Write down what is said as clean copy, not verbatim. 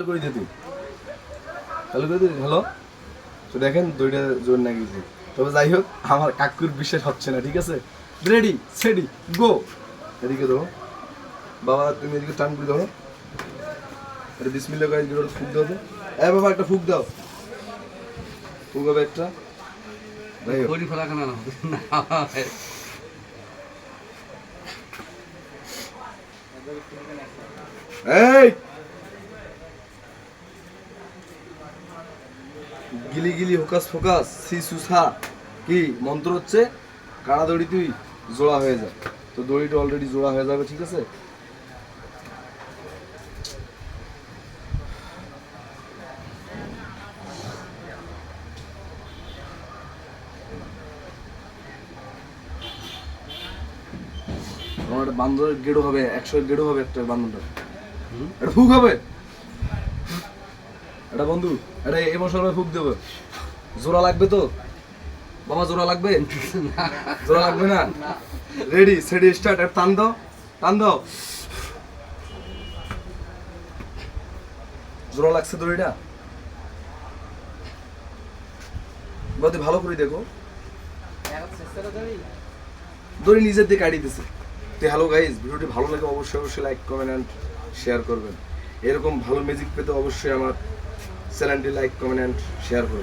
করে দে তুই চালু করে দিবি। হ্যালো, তো দেখেন দইটা জোর না গেছে। তবে যাই হোক, আমার কাকুর বিশ্বাস হচ্ছে না। ঠিক আছে, রেডি সেডি গো। এদিকে ধরো বাবা, তুমি এদিকে টান করে ধরো। এটা বিসমিল্লাহ করে দিল, ফুক দাও তো। এ বাবা একটা ফুক দাও, ফুক হবে একটা। যাই হোক, খড়ি ফেলা কেন না? এই গিলি গিলি হোকাস ফোকাস সি সুসা কি মন্ত্র হচ্ছে? কাড়া দড়ি তুই জোড়া হয়ে যায়। তো দড়িটা অলরেডি জোড়া হয়ে যাবে। ঠিক আছে, আমার একটা বান্দরের গেড়ো হবে, 100 গেড়ো হবে একটা বান্দরটা। এটা ফুক হবে, এটা বন্ধু, এটা এমোশন ফুক দেবে। জোড়া লাগবে তো বাবা, জোড়া লাগবে? জোড়া লাগবে না? Ready সেডি start. আর টান দাও, টান দাও। জোড়া লাগছে দড়িটা? বাদি ভালো করে দেখো, দড়ি নিজের দিকে কাটিয়ে দিছে। তো হ্যালো গাইজ, ভিডিওটি ভালো লাগে অবশ্যই অবশ্যই লাইক কমেন্ট অ্যান্ড শেয়ার করবেন। এরকম ভালো ম্যাজিক পেতে অবশ্যই আমার চ্যানেলটি লাইক কমেন্ট অ্যান্ড শেয়ার করবেন।